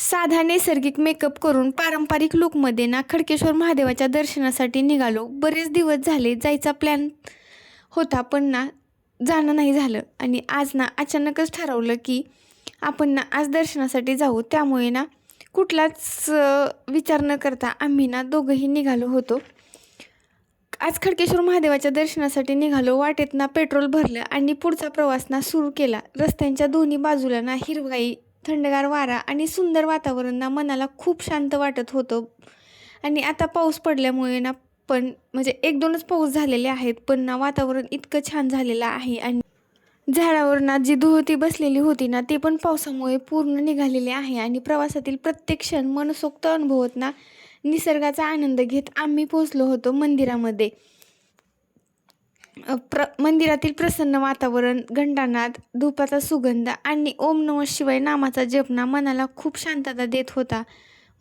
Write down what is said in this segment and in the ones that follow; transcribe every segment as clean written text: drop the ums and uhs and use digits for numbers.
साधा नैसर्गिक मेकअप करून पारंपरिक लुकमध्ये ना खडकेश्वर महादेवाच्या दर्शनासाठी निघालो. बरेच दिवस झाले जायचा प्लॅन होता, पण ना जाणं नाही झालं. आणि आज ना अचानकच ठरवलं की आपण ना आज दर्शनासाठी जाऊ. त्यामुळे ना कुठलाच विचार न करता आम्ही ना दोघंही निघालो होतो. आज खडकेश्वर महादेवाच्या दर्शनासाठी निघालो. वाटेत ना पेट्रोल भरलं आणि पुढचा प्रवास ना सुरू केला. रस्त्यांच्या दोन्ही बाजूला ना हिरवाई, थंडगार वारा आणि सुंदर वातावरण ना मनाला खूप शांत वाटत होतं. आणि आता पाऊस पडल्यामुळे ना पण म्हणजे 1-2च पाऊस झालेले आहेत, पण ना वातावरण इतकं छान झालेलं आहे. आणि झाडावर ना जी धुळती बसलेली होती ना ती पण पावसामुळे पूर्ण निघालेली आहे. आणि प्रवासातील प्रत्येक क्षण मनसोक्त अनुभवत ना निसर्गाचा आनंद घेत आम्ही पोहोचलो होतो मंदिरामध्ये. मंदिरातील प्रसन्न वातावरण, घंटानाद, धुपाचा सुगंध आणि ओम नमः शिवाय नामाचा जप ना मनाला खूप शांतता देत होता.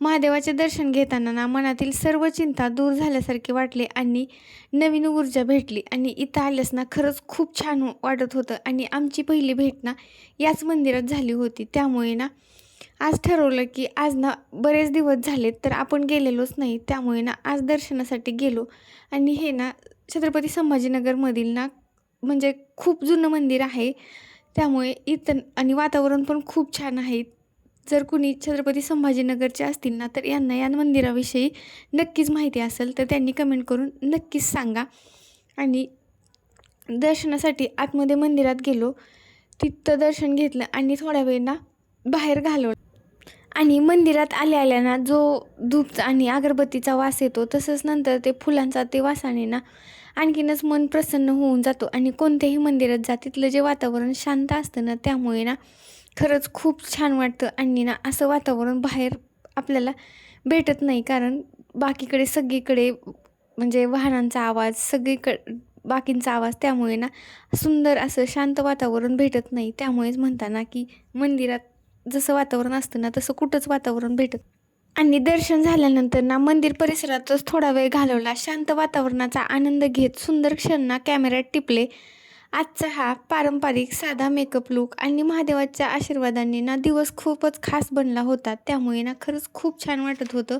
महादेवाचे दर्शन घेताना ना मनातील सर्व चिंता दूर झाल्यासारखे वाटले आणि नवीन ऊर्जा भेटली. आणि इथं आल्यास ना खरंच खूप छान वाटत होतं. आणि आमची पहिली भेट ना याच मंदिरात झाली होती. त्यामुळे ना आज ठरवलं की आज ना बरेच दिवस झालेत तर आपण गेलेलोच नाही, त्यामुळे ना आज दर्शनासाठी गेलो. आणि हे ना छत्रपती संभाजीनगरमधील ना म्हणजे खूप जुनं मंदिर आहे, त्यामुळे इथं आणि वातावरण पण खूप छान आहे. जर कुणी छत्रपती संभाजीनगरचे असतील ना तर यांना या मंदिराविषयी नक्कीच माहिती असेल तर त्यांनी कमेंट करून नक्कीच सांगा. आणि दर्शनासाठी आतमध्ये मंदिरात गेलो, तिथं दर्शन घेतलं आणि थोडा वेळ ना बाहेर घालवलं. आणि मंदिरात आल्या ना जो धूपचा आणि अगरबत्तीचा वास येतो, तसंच नंतर ते फुलांचा ते वासाने ना आणखीनच मन प्रसन्न होऊन जातो. आणि कोणत्याही मंदिरात जा तिथलं जे वातावरण शांत असतं ना त्यामुळे ना खरंच खूप छान वाटतं. आणि ना असं वातावरण बाहेर आपल्याला भेटत नाही, कारण बाकीकडे सगळीकडे म्हणजे वाहनांचा आवाज, बाकींचा आवाज, त्यामुळे ना सुंदर असं शांत वातावरण भेटत नाही. त्यामुळेच म्हणताना की मंदिरात जसं वातावरण असतं ना तसं कुठंच वातावरण भेटत. आणि दर्शन झाल्यानंतर ना मंदिर परिसरातच थोडा वेळ घालवला. शांत वातावरणाचा आनंद घेत सुंदर क्षण ना कॅमेऱ्यात टिपले. आजचा हा पारंपरिक साधा मेकअप लूक आणि महादेवाच्या आशीर्वादाने ना दिवस खूपच खास बनला होता. त्यामुळे ना खरंच खूप छान वाटत होतं.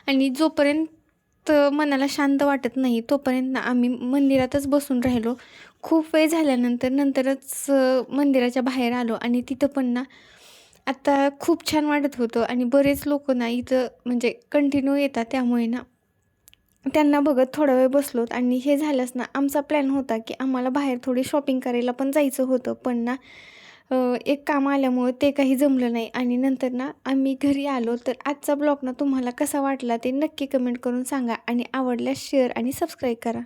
आणि जोपर्यंत मनाला शांत वाटत नाही तोपर्यंत ना आम्ही मंदिरातच बसून राहिलो. खूप वेळ झाल्यानंतरच मंदिराच्या बाहेर आलो. आणि तिथं पण ना आता खूप छान वाटत होतं. आणि बरेच लोक ना इथं म्हणजे कंटिन्यू येतात, त्यामुळे ना त्यांना बघत थोडा वेळ बसलोत. आणि हे झालंच ना आमचा प्लॅन होता की आम्हाला बाहेर थोडी शॉपिंग करायला पण जायचं होतं, पण ना एक काम आल्यामुळं ते काही जमलं नाही. आणि नंतर ना आम्ही घरी आलो. तर आजचा ब्लॉग ना तुम्हाला कसा वाटला ते नक्की कमेंट करून सांगा. आणि आवडल्यास शेअर आणि सबस्क्राईब करा.